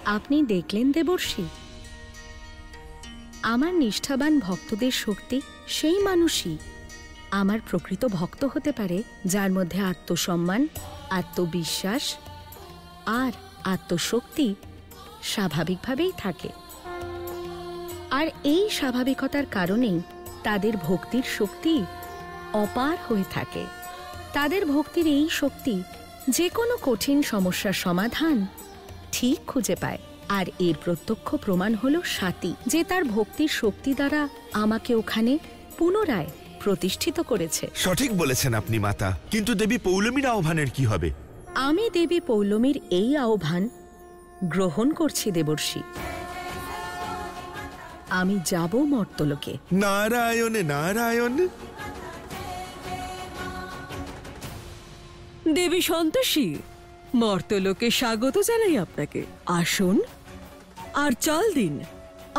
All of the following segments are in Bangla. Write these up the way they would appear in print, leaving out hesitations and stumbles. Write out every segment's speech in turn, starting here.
আপনি দেখলেন দেবর্ষি, আমার নিষ্ঠাবান ভক্তদের শক্তি সেই মানুষই আমার প্রকৃত ভক্ত হতে পারে, যার মধ্যে আত্মসম্মান, আত্মবিশ্বাস আর আত্মশক্তি স্বাভাবিকভাবেই থাকে। আর এই স্বাভাবিকতার কারণেই তাদের ভক্তির শক্তি অপার হয়ে থাকে। তাদের ভক্তির এই শক্তি যে কোনো কঠিন সমস্যার সমাধান ঠিক খুঁজে পায়। আর এর প্রত্যক্ষ প্রমাণ হলো স্বাতী, যে তার ভক্তির শক্তি দ্বারা আমাকে ওখানে পুনরায় প্রতিষ্ঠিত করেছে। সঠিক বলেছেন আপনি মাতা, কিন্তু দেবী পৌলমীর আহ্বানের কি হবে? আমি দেবী পৌলমীর এই আহ্বান গ্রহণ করছি দেবর্ষি। আমি যাব মর্তলোকে। নারায়ণ নারায়ণ। দেবী সন্তোষী, মর্তলোকে স্বাগত জানাই আপনাকে। আসুন আর চাল দিন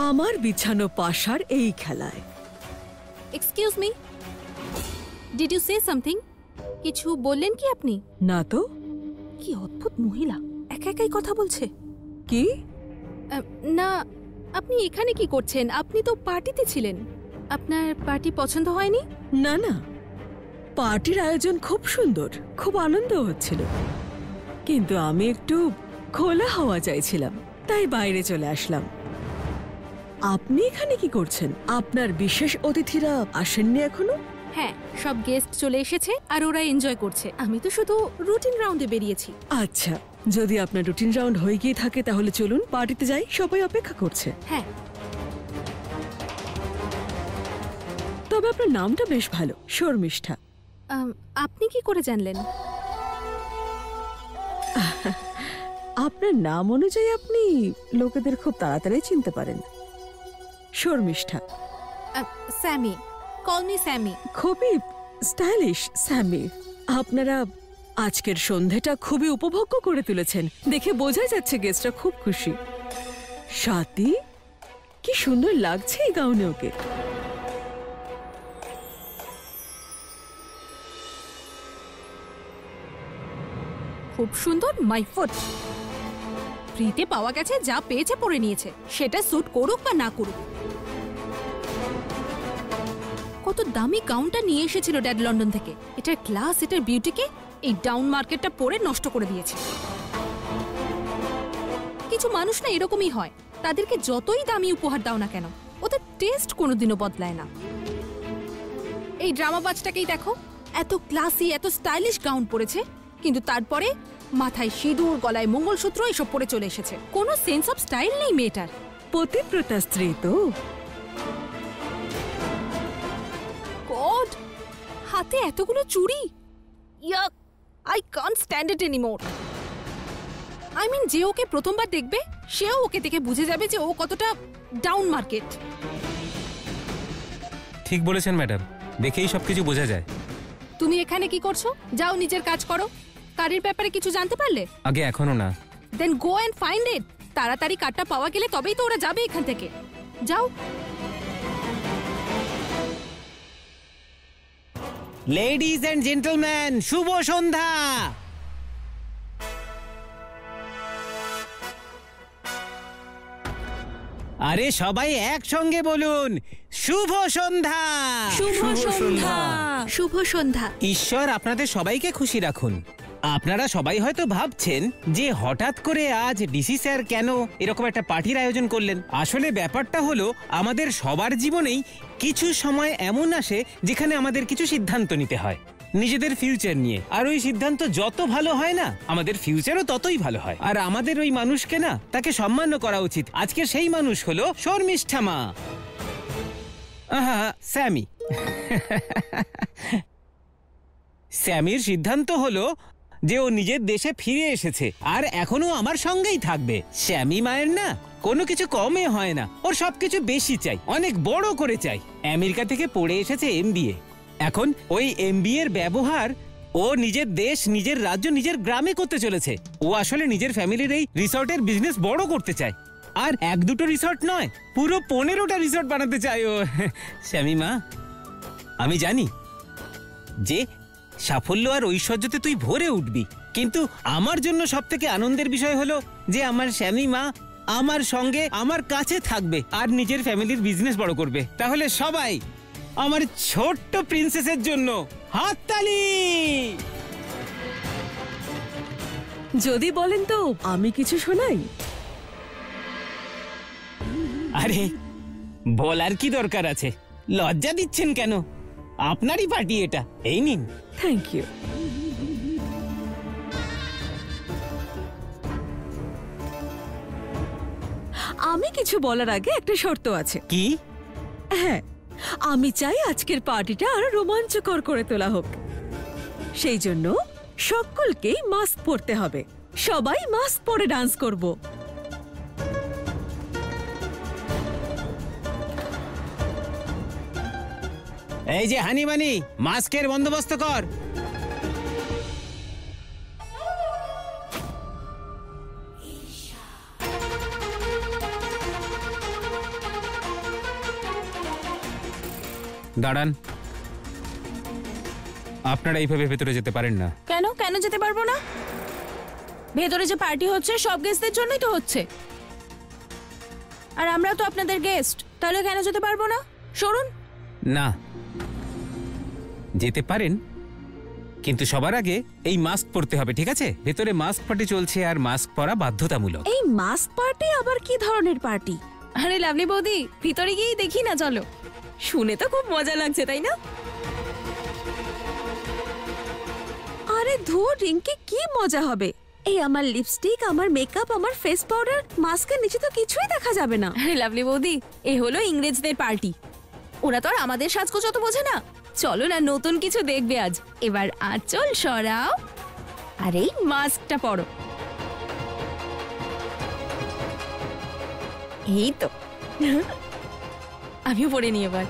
আমার বিছানো পাশার এই খেলায়। Excuse me, did you say something? কিছু বললেন কি আপনি? না তো। কি অদ্ভুত মহিলা, একা একাই কথা বলছে। কি? না, আপনি এখানে কি করছেন? আপনি তো পার্টিতে ছিলেন। আপনার পার্টি পছন্দ হয়নি? না না, পার্টির আয়োজন খুব সুন্দর, খুব আনন্দ হচ্ছিল, কিন্তু আমি একটু খোলা হাওয়া চাইছিলাম, তাই বাইরে চলে আসলাম। আপনি এখানে কি করছেন? আপনার বিশেষ অতিথিরা আসেননি এখনো? হ্যাঁ, সব গেস্ট চলে এসেছে আর ওরা এনজয় করছে। আমি তো শুধু রুটিন রাউন্ডে বেরিয়েছি। আচ্ছা, যদি আপনার রুটিন রাউন্ড হয়ে গিয়ে থাকে তাহলে চলুন পার্টিতে যাই, সবাই অপেক্ষা করছে। হ্যাঁ। তবে আপনার নামটা বেশ ভালো, শর্মিষ্ঠা। আপনি কি করে জানলেন? আপনার নাম অনুযায়ী আপনি লোকেদের খুব তাড়াতাড়ি চিনতে পারেন। Sharmistha. Sammy, call me Sammy. খুবই স্টাইলিশ স্যামি। আপনারা আজকের সন্ধেটা খুবই উপভোগ্য করে তুলেছেন, দেখে বোঝা যাচ্ছে গেস্টরা খুব খুশি। স্বাতী, কি সুন্দর লাগছে এই গাউনে ওকে। খুব সুন্দর। My foot. ফ্রিতে পাওয়া গেছে, যা পেয়েছে পরে নিয়েছে, সেটা স্যুট করুক বা না করুক। কত দামি গাউনটা নিয়ে এসেছিল ড্যাড লন্ডন থেকে। এটার ক্লাস, এটার বিউটিকে এই ডাউন মার্কেটটা পরে নষ্ট করে দিয়েছে। কিছু মানুষ না এরকমই হয়, তাদেরকে যতই দামি উপহার দাও না কেন, ওদের টেস্ট কোনোদিনও বদলায় না। এই ড্রামাবাজটাকেই দেখো, এত ক্লাসি, এত স্টাইলিশ গাউন পরেছে, কিন্তু তারপরে মাথায় সিঁদুর, গলায় মঙ্গলসূত্র এসব পরে চলে এসেছে। কোনো সেন্স অফ স্টাইল নেই মেয়েটার। পতিব্রতা স্ত্রী তো। গড, হাতে এতগুলো চুড়ি। Yuck, I can't stand it anymore. I mean, যে ওকে প্রথমবার দেখবে সেও ওকে দেখে বুঝে যাবে যে ও কতটা ডাউন মার্কেট। ঠিক বলেছেন ম্যাডাম, দেখেই সবকিছু বোঝা যায়। তুমি এখানে কি করছো? যাও নিজের কাজ করো। কারির ব্যাপারে কিছু জানতে পারলে? আগে এখনো না। দেন গো এন্ড ফাইন্ড ইট। তাড়াতাড়ি কার্ডটা পাওয়া গেলে তবেই তো ওরা যাবে এখান থেকে। যাও। লেডিজ এন্ড জেন্টলম্যান, শুভ সন্ধ্যা। আরে সবাই একসঙ্গে বলুন, শুভ সন্ধ্যা। শুভ সন্ধ্যা। শুভ সন্ধ্যা। ঈশ্বর আপনাদের সবাইকে খুশি রাখুন। আপনারা সবাই হয়তো ভাবছেন যে হঠাৎ করে আজ ডিসি স্যার কেন এরকম একটা পার্টির আয়োজন করলেন। আসলে ব্যাপারটা হলো, আমাদের সবার জীবনেই কিছু সময় এমন আসে যেখানে আমাদের কিছু সিদ্ধান্ত নিতে হয় নিজেদের ফিউচার নিয়ে। আর ওই সিদ্ধান্ত যত ভালো হয় না, আমাদের ফিউচারও ততই ভালো হয়। আর আমাদের ওই মানুষকে না, তাকে সম্মানও করা উচিত। আজকে সেই মানুষ হলো শর্মিষ্ঠা মা। আহা, স্যামি। স্যামির সিদ্ধান্ত হলো যে ও নিজের দেশে ফিরে এসেছে আর এখনো আমার সঙ্গেই থাকবে। স্যামি মায়ের না কোনো কিছু কমে হয় না, ওর সবকিছু বেশি চাই, অনেক বড় করে চাই। আমেরিকা থেকে পড়ে এসেছে এমবিএ। এখন ওই এমবিএ এর ব্যবহার ও নিজের দেশ, নিজের রাজ্য, নিজের গ্রামে করতে চলেছে। ও আসলে নিজের ফ্যামিলির এই রিসর্টের বিজনেস বড় করতে চায়। আর এক দুটো রিসর্ট নয়, পুরো 15টা রিসর্ট বানাতে চায় ও। স্যামি মা, আমি জানি যে সাফল্য আর ঐশ্বর্যতে তুই ভরে উঠবি, কিন্তু আমার জন্য সবথেকে আনন্দের বিষয় হলো যে আমার স্যামি মা আমার সঙ্গে আমার কাছে থাকবে আর নিজের ফ্যামিলির বিজনেস বড় করবে। তাহলে সবাই আমার ছোট্ট প্রিন্সেসের জন্য হাততালি। যদি বলেন তো আমি কিছু শোনাই? আরে বলার কি দরকার আছে, লজ্জা দিচ্ছেন কেন? আপনারই পার্টি এটা, এই নিন। Thank you. আমি কিছু বলার আগে একটা শর্ত আছে। কি? হ্যাঁ, আমি চাই আজকের পার্টিটা আরো রোমাঞ্চকর করে তোলা হোক। সেই জন্য সকলকেই মাস্ক পরতে হবে। সবাই মাস্ক পরে ডান্স করব। এই যে হানিমানি, মাস্কের বন্দোবস্ত কর। দাঁড়ান, আপনারা এইভাবে ভেতরে যেতে পারেন না। কেন কেন যেতে পারবো না? ভেতরে যে পার্টি হচ্ছে সব গেস্টদের জন্যই তো হচ্ছে, আর আমরা তো আপনাদের গেস্ট, তাহলে কেন যেতে পারবো না? সরুন। না, যেতে পারেন, কিন্তু সবার আগে এই মাস্ক পরতে হবে, ঠিক আছে? ভেতরে মাস্ক পার্টি চলছে আর মাস্ক পরা বাধ্যতামূলক। এই মাস্ক পার্টি আবার কি ধরনের পার্টি? আরে লাভলি বৌদি, ভিতরে গিয়েই দেখি না, চলো। শুনে তো খুব মজা লাগছে, তাই না? আরে ধুর রিঙ্কি, কি মজা হবে! এই আমার লিপস্টিক, আমার মেকআপ, আমার ফেস পাউডার, মাস্কের নিচে তো কিছুই দেখা যাবে না। আরে লাভলি বৌদি, এ হলো ইংরেজদের পার্টি, ওরা তো আর আমাদের সাজগোজ অত বোঝে না। চলো না, নতুন কিছু দেখবে আজ। এবার আঁচল সরাও আর এই মাস্কটা পরো। এই তো, আমিও পরে নি এবার।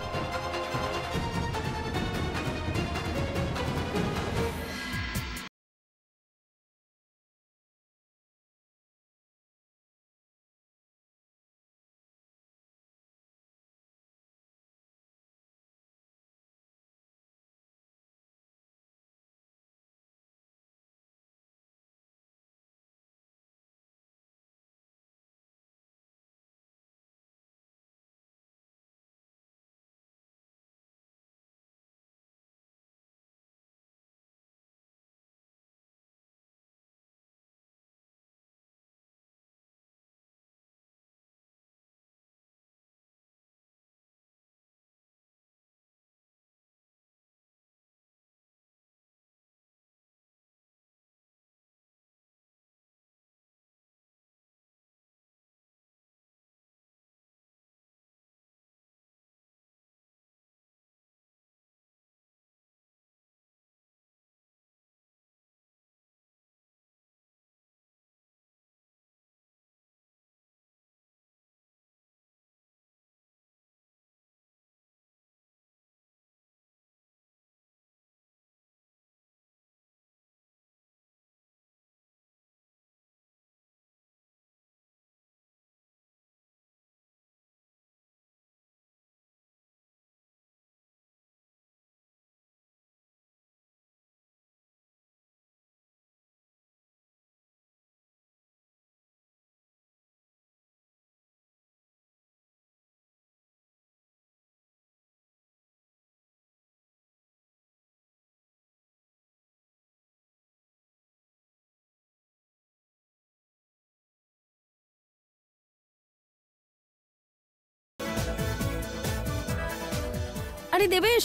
আরে দেবেশ,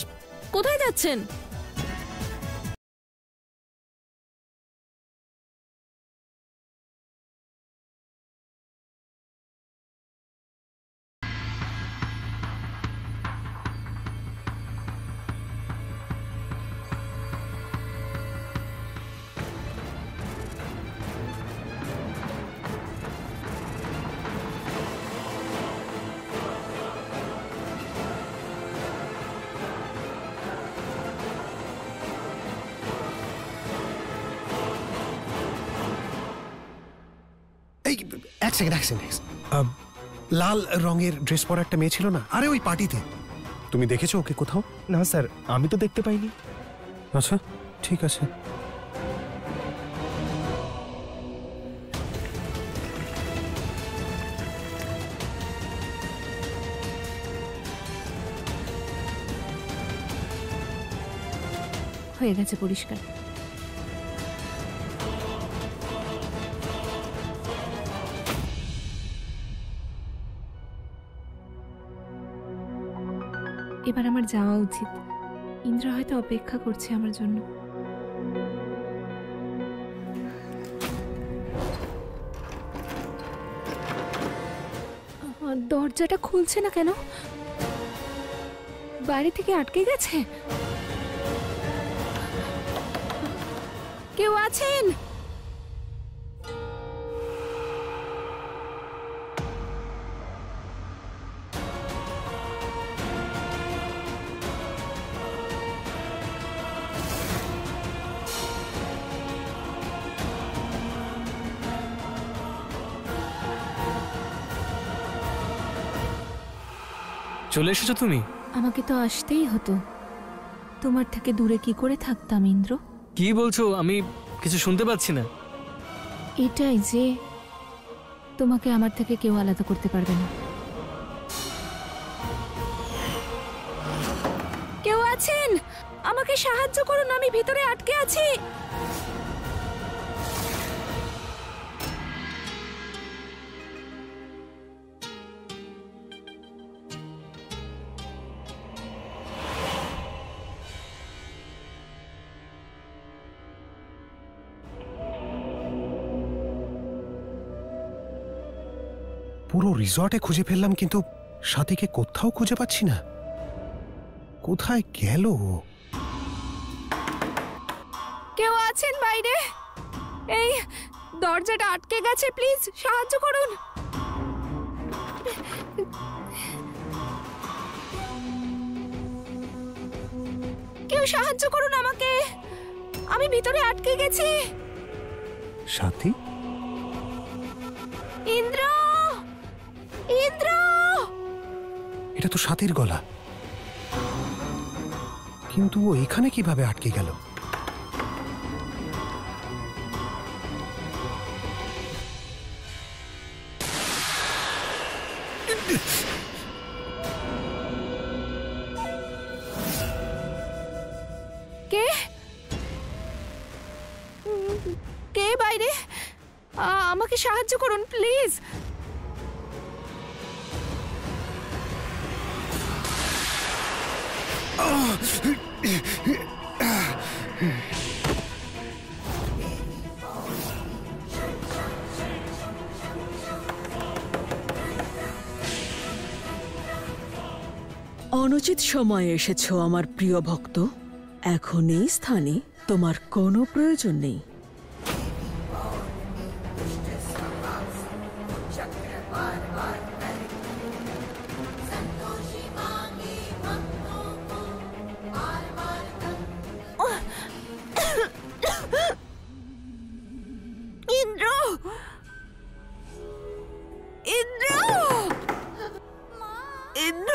কোথায় যাচ্ছেন? এই এক সেকেন্ড, লাল রঙের ড্রেস পরা একটা মেয়ে ছিল না? আরে ওই পার্টিতে তুমি দেখেছো ওকে কোথাও? না স্যার, আমি তো দেখতে পাইনি। আচ্ছা ঠিক আছে। হয়ে গেছে পরিষ্কার। এবার আমার যাওয়া উচিত। ইন্দ্র হয়তো অপেক্ষা করছে আমার জন্য। দরজাটা খুলছে না কেন? বাইরে থেকে আটকে গেছে। কেউ আছেন? চলে এসেছো তুমি? আমাকে তো আসতেই হতো। তোমার থেকে দূরে কি করে থাকতাম ইন্দ্র? কি বলছো? আমি কিছু শুনতে পাচ্ছি না। এটাই যে তোমাকে আমার থেকে কেউ আলাদা করতে পারবে না। কেউ আছেন? আমাকে সাহায্য করুন, আমি ভিতরে আটকে আছি। পুরো রিসর্টে খুঁজে ফেললাম, কিন্তু সাথীকে কোথাও খুঁজে পাচ্ছি না। কোথায় গেল ও? কেউ আছেন বাইরে? এই দরজাটা আটকে গেছে, প্লিজ সাহায্য করুন। কেউ সাহায্য করুন আমাকে, আমি ভিতরে আটকে গেছি। সাথী? ইন্দ্র, ইন্দ্র! এটা তো সাথীর গলা, কিন্তু ও এখানে কিভাবে আটকে গেল? কে কে বাইরে? আমাকে সাহায্য করুন প্লিজ। অনুচিত সময়ে এসেছো আমার প্রিয় ভক্ত। এখন এই স্থানে তোমার কোনো প্রয়োজন নেই। ইন্দ্র, ইন্দ্র, ইন্দ্র!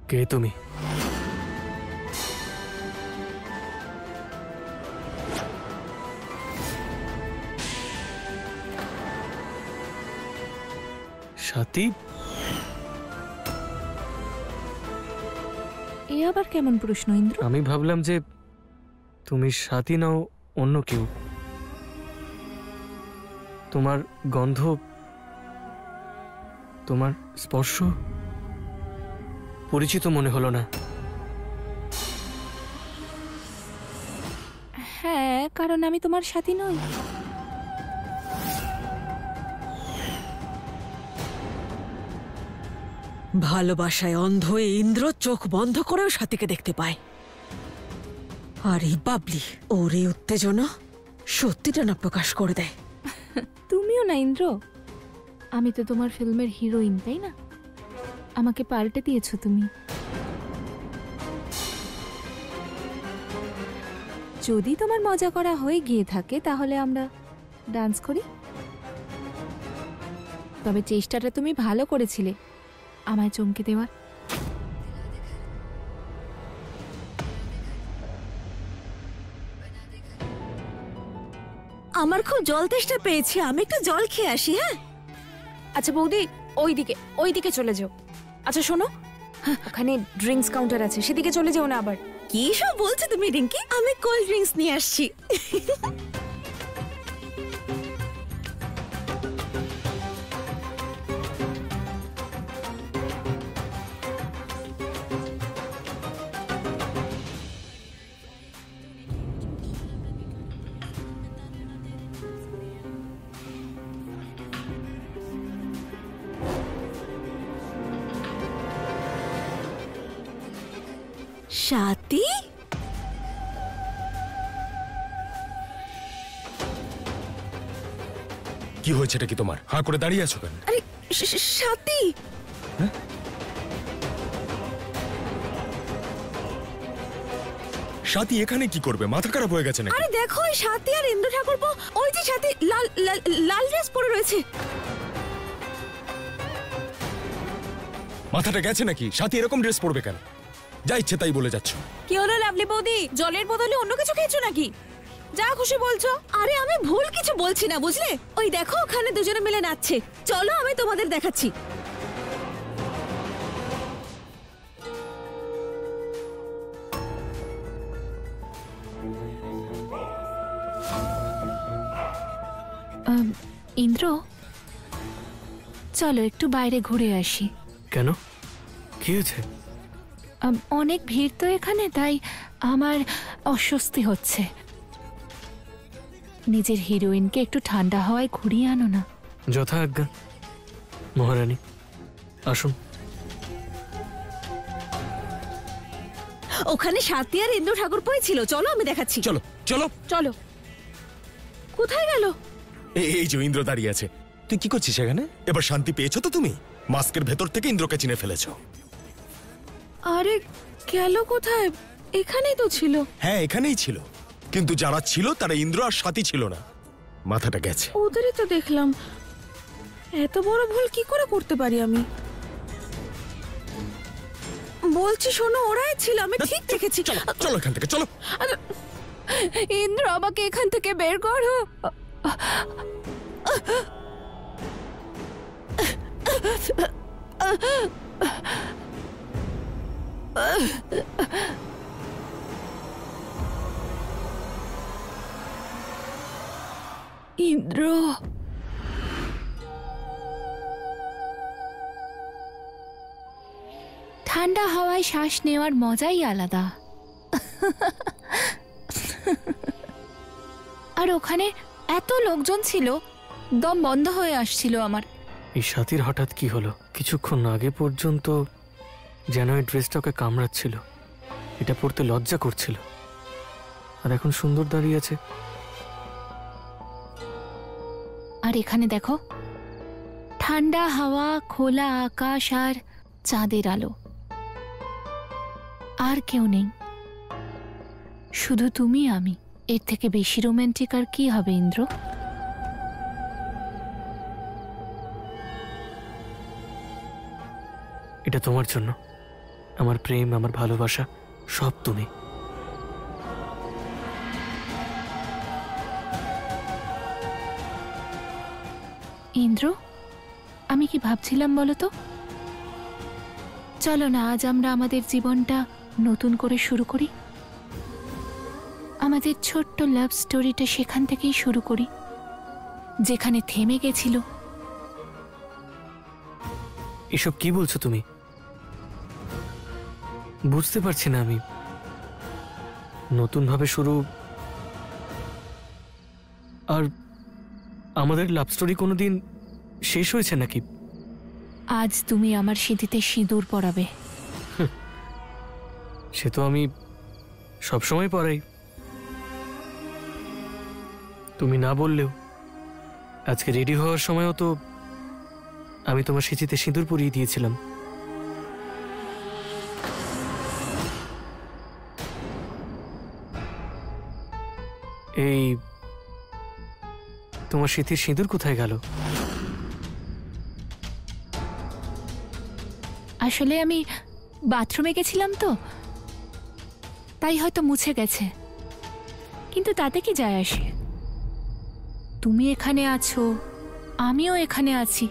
কে তুমি? সাথী? এ আবার কেমন প্রশ্ন ইন্দ্র? আমি ভাবলাম যে তুমি সাথী নাও অন্য কেউ। তোমার গন্ধ, তোমার স্পর্শ পরিচিত মনে হলো না। হ্যাঁ, কারণ আমি তোমার সাথী নই। ভালোবাসায় অন্ধ এই ইন্দ্র চোখ বন্ধ করেও সাথীকে দেখতে পায়। আর এই বাবলি ওর এই উত্তেজনা সত্যিটা না প্রকাশ করে দেয়। তুমিও না ইন্দ্র, আমি তো তোমার ফিল্মের হিরোইন, তাই না? আমাকে পাল্টে দিয়েছো তুমি। যদি তোমার মজা করা হয়ে গিয়ে থাকে তাহলে আমরা ডান্স করি। তবে চেষ্টাটা তুমি ভালো করেছিলে আমায় চমকে দেওয়ার। আমার খুব জল তেষ্টা পেয়েছে, আমি একটু জল খেয়ে আসি। হ্যাঁ আচ্ছা বৌদি, ওইদিকে চলে যাও। আচ্ছা শোনো, ওখানে ড্রিঙ্কস কাউন্টার আছে, সেদিকে চলে যাও না আবার। কি সব বলছো তুমি রিঙ্কি? আমি কোল্ড ড্রিঙ্কস নিয়ে আসছি। সাথী, কি হয়েছে? এটা কি তোমার? হাঁ করে দাঁড়িয়ে আছো কেন? আরে সাথী, সাথী এখানে কি করবে? মাথা খারাপ হয়ে গেছে নাকি? আরে দেখো ওই সাথী আর ইন্দ্র ঠাকুরপো, ওই যে সাথী লাল লাল ড্রেস পরে রয়েছে। মাথাটা গেছে নাকি? সাথী এরকম ড্রেস পরবে কেন? যা ইচ্ছে তাই বলে যাচ্ছ। কি হলো লাভলি বৌদি, জলের বদলে অন্য কিছু খেয়েছো নাকি? যা খুশি বলছো। আরে আমি ভুল কিছু বলছি না, বুঝলে? ওই দেখো ওখানে দুজনে মিলে নাচছে, চলো আমি তোমাদের দেখাচ্ছি। ইন্দ্র, চলো একটু বাইরে ঘুরে আসি। কেন, কি হয়েছে? অনেক ভিড় তো এখানে, তাই আমার অস্বস্তি হচ্ছে। নিজের হিরোইনকে একটু ঠান্ডা হাওয়ায় ঘুরিয়ে আনো না। যথা আজ্ঞা মহারানী, আসুন। ওখানে সাথী আর ইন্দ্র ঠাকুরপোই ছিল, চলো আমি দেখাচ্ছি। চলো চলো চলো। কোথায় গেল? এই যে ইন্দ্র দাঁড়িয়ে আছে। তুই কি করছিস এখানে? এবার শান্তি পেয়েছো তো তুমি? মাস্কের ভেতর থেকে ইন্দ্রকে চিনে ফেলেছো। আরে গেল কোথায়? এখানেই তো ছিল। হ্যাঁ এখানেই ছিল, কিন্তু যারা ছিল তারা ইন্দ্র আর সাথী ছিল না। মাথাটা গেছে। ওদেরই তো দেখলাম। এত বড় ভুল কি করে করতে পারি আমি? বলছি শোনো, ওরাই ছিল, আমি ঠিক দেখেছি। চলো এখান থেকে, চলো। ইন্দ্র, আমাকে এখান থেকে বের করো। ইন্দ্র, ঠান্ডা হাওয়ায় শ্বাস নেওয়ার মজাই আলাদা। আর ওখানে এত লোকজন ছিল, দম বন্ধ হয়ে আসছিল আমার। এই সাথীর হঠাৎ কি হলো? কিছুক্ষণ আগে পর্যন্ত যেন এই ড্রেসটা ওকে কামড়াচ্ছিল, এটা পরতে লজ্জা করছিল, আর এখন সুন্দর দাঁড়িয়ে আছে। আর এখানে দেখো, ঠান্ডা হাওয়া, খোলা আকাশ আর চাঁদের আলো। আর কেউ নেই, শুধু তুমি আমি। এর থেকে বেশি রোমান্টিক আর কি হবে ইন্দ্র? এটা তোমার জন্য, আমার প্রেম, আমার ভালোবাসা, সব তুমি। ইন্দ্র, আমি কি ভাবছিলাম বলো তো? চলো না আজ আমরা আমাদের জীবনটা নতুন করে শুরু করি। আমাদের ছোট্ট লাভ স্টোরিটা সেখান থেকেই শুরু করি, যেখানে থেমে গেছিল। এসব কি বলছো তুমি? বুঝতে পারছি না আমি। নতুন ভাবে শুরু? আর আমাদের লাভ স্টোরি কোনোদিন শেষ হয়েছে নাকি? আজ তুমি আমার সিঁথিতে সিঁদুর পরাবে। সে তো আমি সবসময় পরাই, তুমি না বললেও। আজকে রেডি হওয়ার সময়ও তো আমি তোমার সিঁথিতে সিঁদুর পরিয়ে দিয়েছিলাম। এই তোমার সিঁথির সিঁদুর কোথায় গেল? আসলে আমি বাথরুমে গেছিলাম তো, তাই হয়তো মুছে গেছে, কিন্তু তাতে কি যায় আসে? তুমি এখানে আছো, আমিও এখানে আছি।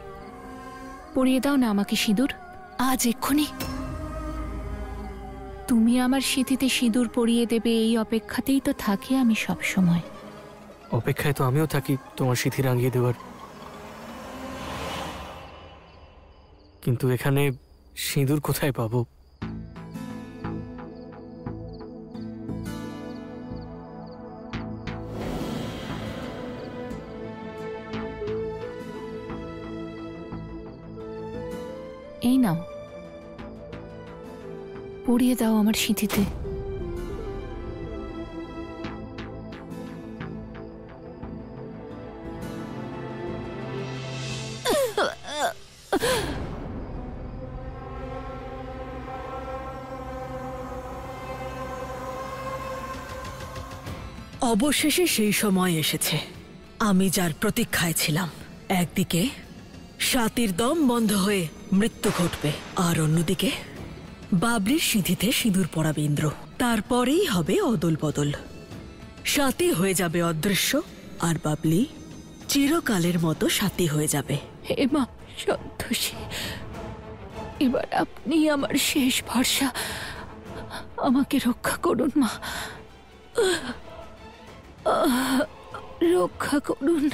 পরিয়ে দাও না আমাকে সিঁদুর, আজ এক্ষুনি। তুমি আমার সিঁথিতে সিঁদুর পরিয়ে দেবে এই অপেক্ষাতেই তো থাকি আমি সব সময়। অপেক্ষায় তো আমিও থাকি তোমার সিঁথি রাঙিয়ে দেওয়ার, কিন্তু এখানে সিঁদুর কোথায় পাবো? এই নাও, পরিয়ে দাও আমার সিঁথিতে। অবশেষে সেই সময় এসেছে আমি যার প্রতীক্ষায় ছিলাম। একদিকে স্বাতীর দম বন্ধ হয়ে মৃত্যু ঘটবে, আর অন্যদিকে বাবলির সিঁথিতে সিঁদুর পরাবে ইন্দ্র। তারপরেই হবে অদল বদল। স্বাতী হয়ে যাবে অদৃশ্য, আর বাবলি চিরকালের মতো স্বাতী হয়ে যাবে। হে মা সন্তোষী, এবার আপনি আমার শেষ ভরসা, আমাকে রক্ষা করুন মা, রক্ষা করুন।